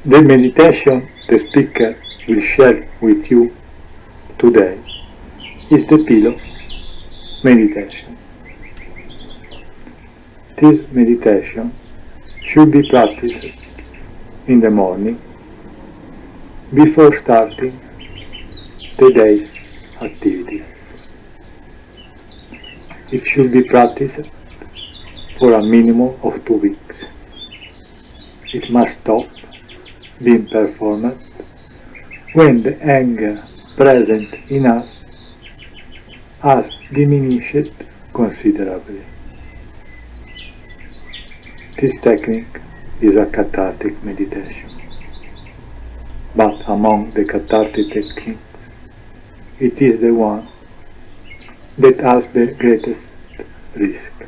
The meditation the speaker will share with you today is the pillow meditation. This meditation should be practiced in the morning before starting the day's activities. It should be practiced for a minimum of 2 weeks. It must stop being performed when the anger present in us has diminished considerably. This technique is a cathartic meditation, but among the cathartic techniques, it is the one that has the greatest risk.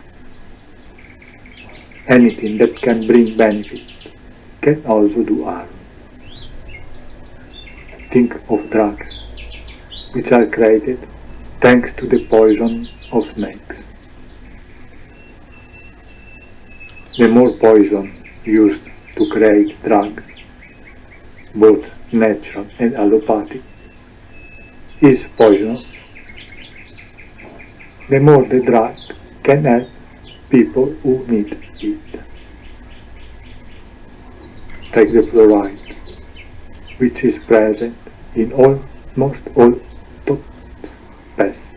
Anything that can bring benefit can also do harm. Think of drugs, which are created thanks to the poison of snakes. The more poison used to create drugs, both natural and allopathic, is poisonous, the more the drug can help people who need it. Take the fluoride, which is present in almost all toothpaste.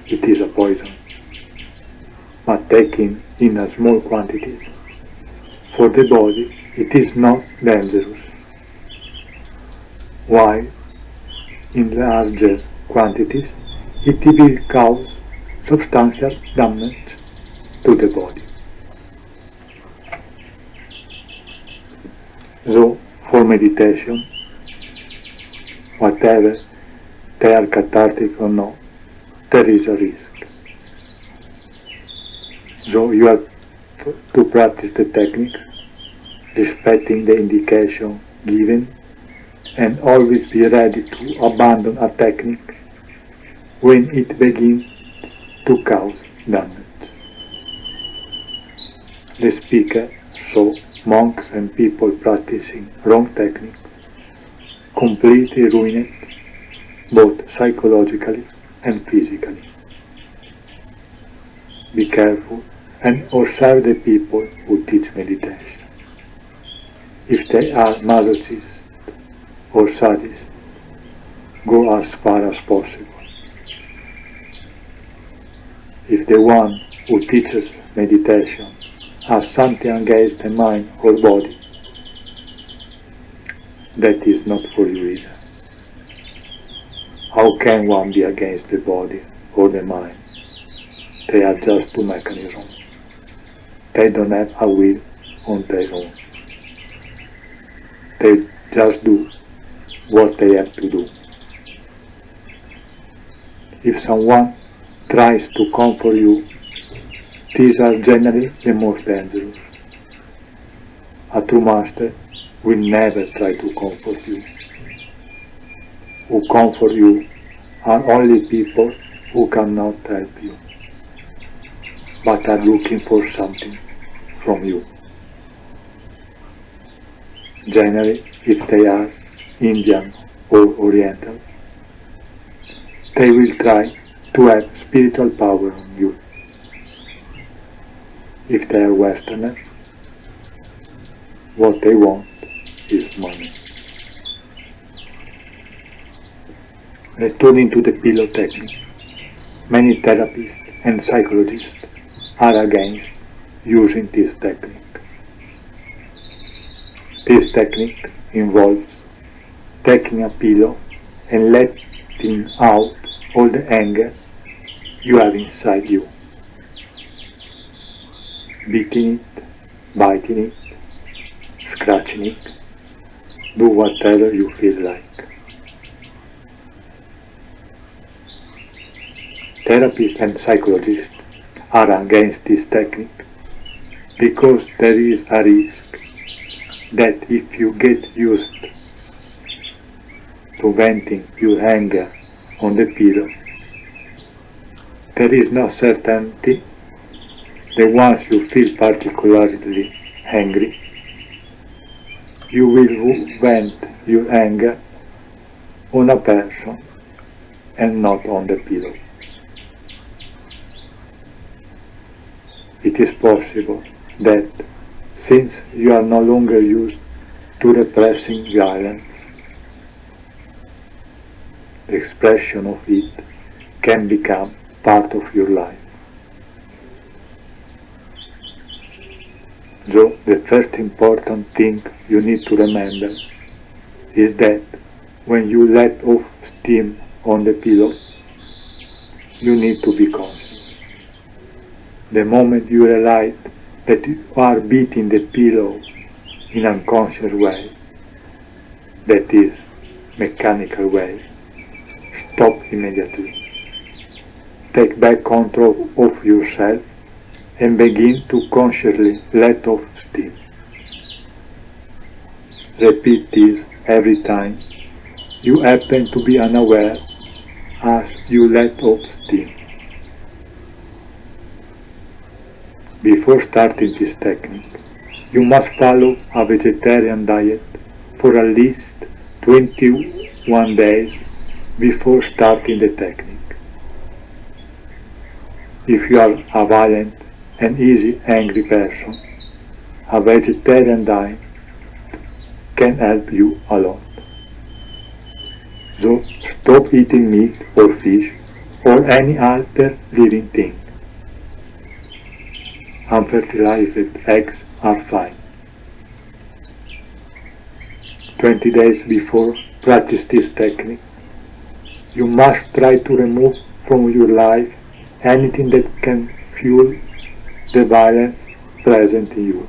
It is a poison, but taken in a small quantities, for the body it is not dangerous, while in larger quantities it will cause substantial damage to the body. So, for meditation, whatever they are cathartic or not, there is a risk. So you have to practice the technique, respecting the indication given, and always be ready to abandon a technique when it begins to cause damage. The speaker saw monks and people practicing wrong techniques completely ruined both psychologically and physically. Be careful and observe the people who teach meditation. If they are masochists or sadists, go as far as possible. If the one who teaches meditation has something against the mind or body, that is not for you either. How can one be against the body or the mind? They are just two mechanisms. They don't have a will on their own. They just do what they have to do. If someone tries to comfort you, these are generally the most dangerous. A true master will never try to comfort you. Who comfort you are only people who cannot help you, but are looking for something from you. Generally, if they are Indian or Oriental, they will try to have spiritual power on you. If they are Westerners, what they want is money. Returning to the pillow technique, many therapists and psychologists are against using this technique. This technique involves taking a pillow and letting out all the anger you have inside you. Beating it, biting it, scratching it, do whatever you feel like. Therapists and psychologists are against this technique because there is a risk that if you get used to venting your anger on the pillow, there is no certainty that once you feel particularly angry, you will vent your anger on a person and not on the pillow. It is possible that, since you are no longer used to repressing violence, the expression of it can become part of your life. So the first important thing you need to remember is that when you let off steam on the pillow, you need to be conscious. The moment you realize that you are beating the pillow in an unconscious way, that is, mechanical way, stop immediately. Take back control of yourself and begin to consciously let off steam. Repeat this every time you happen to be unaware as you let off steam. Before starting this technique, you must follow a vegetarian diet for at least 21 days before starting the technique. If you are a violent and easy angry person, a vegetarian diet can help you a lot. So stop eating meat or fish or any other living thing. Unfertilized eggs are fine. 20 days before practice this technique, you must try to remove from your life anything that can fuel the violence present in you.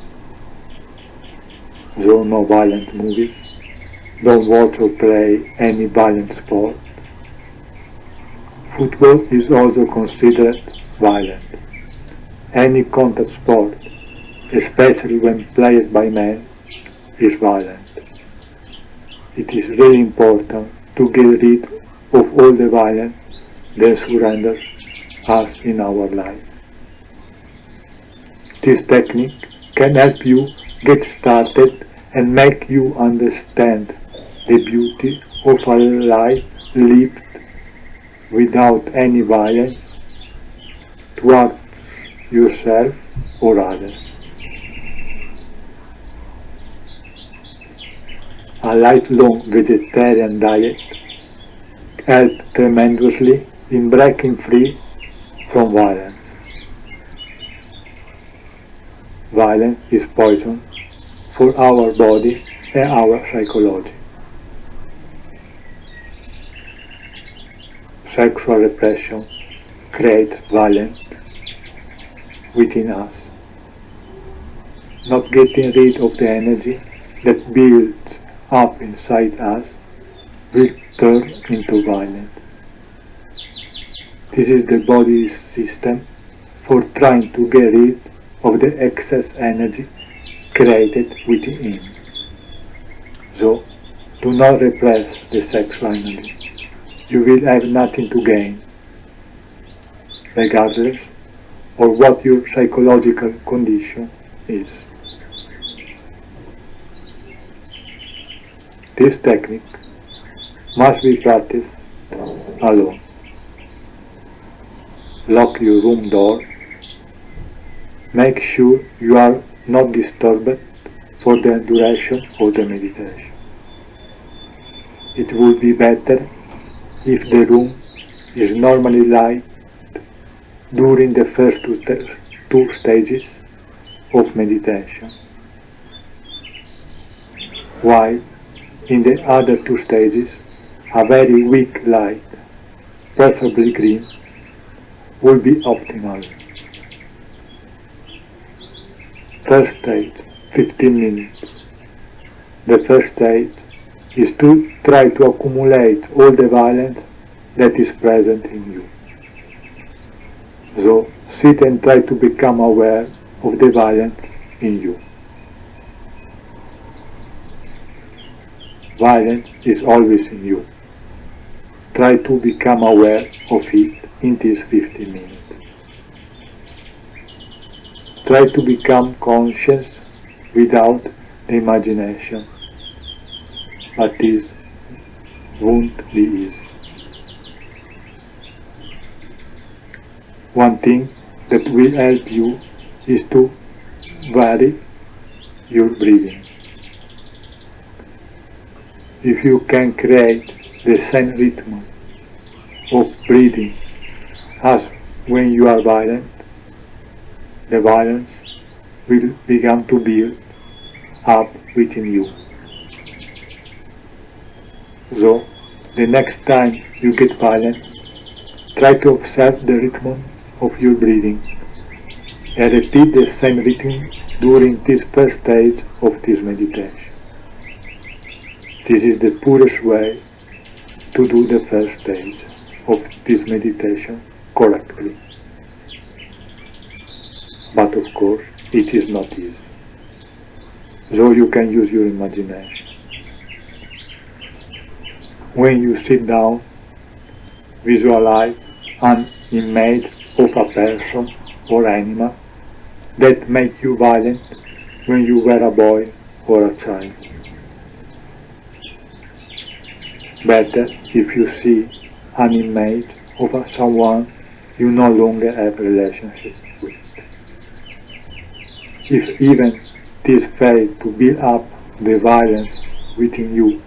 So no violent movies, don't watch or play any violent sport. Football is also considered violent. Any contact sport, especially when played by men, is violent. It is really important to get rid of all the violence that surrounds us in our life. This technique can help you get started and make you understand the beauty of a life lived without any violence towards yourself or others. A lifelong vegetarian diet helps tremendously in breaking free from violence. Violence is poison for our body and our psychology. Sexual repression creates violence within us. Not getting rid of the energy that builds up inside us will turn into violence. This is the body's system for trying to get rid of the excess energy created within. So, do not repress the sexual energy. You will have nothing to gain, regardless of what your psychological condition is. This technique must be practiced alone. Lock your room door. Make sure you are not disturbed for the duration of the meditation. It would be better if the room is normally light during the first two stages of meditation, while in the other two stages a very weak light, preferably green, will be optimal. First stage, 15 minutes. The first stage is to try to accumulate all the violence that is present in you. So sit and try to become aware of the violence in you. Violence is always in you. Try to become aware of it in these 15 minutes. Try to become conscious without the imagination but this won't be easy. One thing that will help you is to vary your breathing. If you can create the same rhythm of breathing as when you are violent, the violence will begin to build up within you. So, the next time you get violent, try to observe the rhythm of your breathing and repeat the same rhythm during this first stage of this meditation. This is the purest way to do the first stage of this meditation correctly. But of course, it is not easy. So you can use your imagination. When you sit down, visualize an image of a person or animal that made you violent when you were a boy or a child. Better if you see an image of someone you no longer have a relationship with. If even this failed to build up the violence within you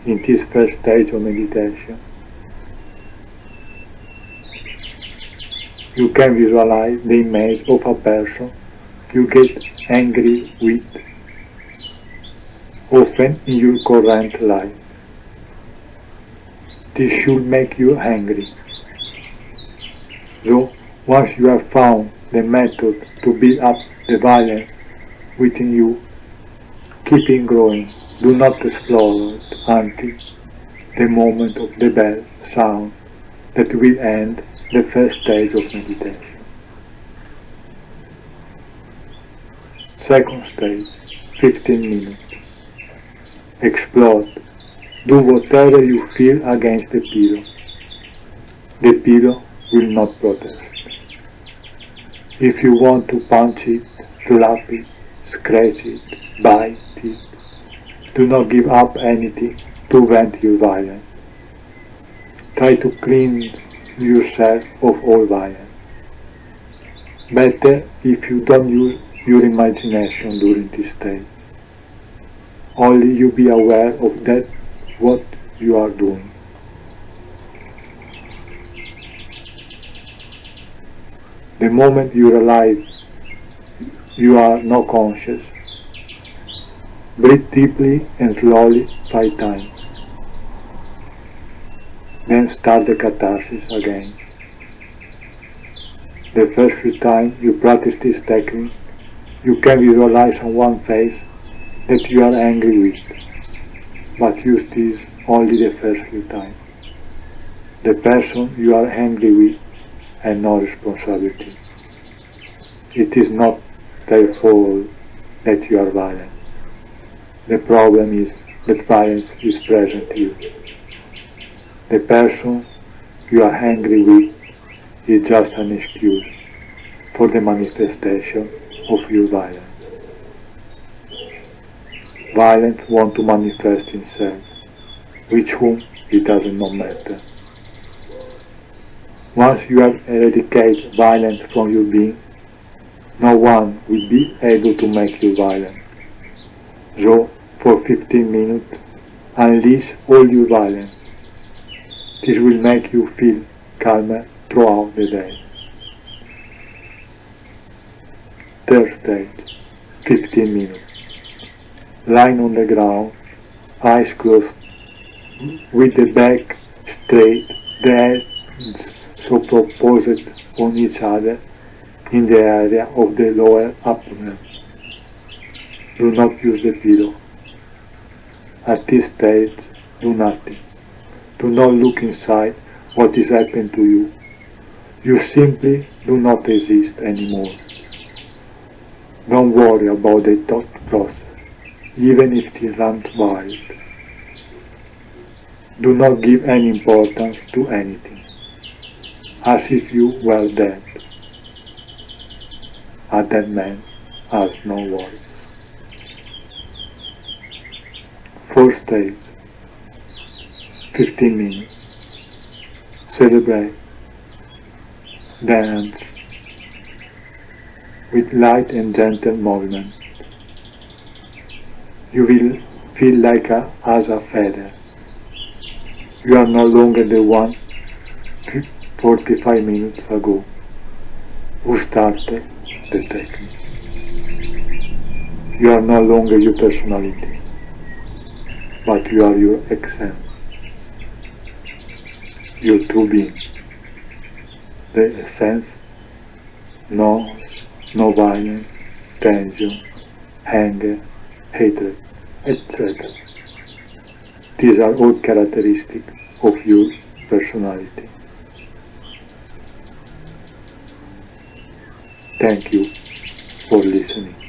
in this first stage of meditation, you can visualize the image of a person you get angry with, often in your current life. This should make you angry. So, once you have found the method to build up the violence within you, keep it growing. Do not explode until the moment of the bell sound that will end the first stage of meditation. Second stage, 15 minutes. Explode. Do whatever you feel against the pillow. The pillow will not protest. If you want to punch it, slap it, scratch it, bite it, do not give up anything to vent your violence. Try to cleanse yourself of all violence. Better if you don't use your imagination during this stage. Only you be aware of that what you are doing. The moment you realize you are not conscious, breathe deeply and slowly 5 times. Then start the catharsis again. The first few times you practice this technique, you can visualize on one face that you are angry with, but use this only the first few times. The person you are angry with has no responsibility. It is not their fault that you are violent. The problem is that violence is present in you. The person you are angry with is just an excuse for the manifestation of your violence. Violence wants to manifest himself, which whom it does not matter. Once you have eradicated violence from your being, no one will be able to make you violent. So, for 15 minutes, unleash all your violence. This will make you feel calmer throughout the day. Third stage, 15 minutes. Lying on the ground, eyes closed, with the back straight, the hands superposed on each other in the area of the lower abdomen. Do not use the pillow. At this stage, do nothing. Do not look inside what is happening to you. You simply do not exist anymore. Don't worry about the thought process, even if it runs wild. Do not give any importance to anything, as if you were dead. A dead man has no worries. Fourth stage, 15 minutes. Celebrate, dance, with light and gentle movement. You will feel like as a feather. You are no longer the one 45 minutes ago who started the technique. You are no longer your personality, but you are your essence, your true being. The essence knows no violence, tension, anger, hatred, etc. These are all characteristics of your personality. Thank you for listening.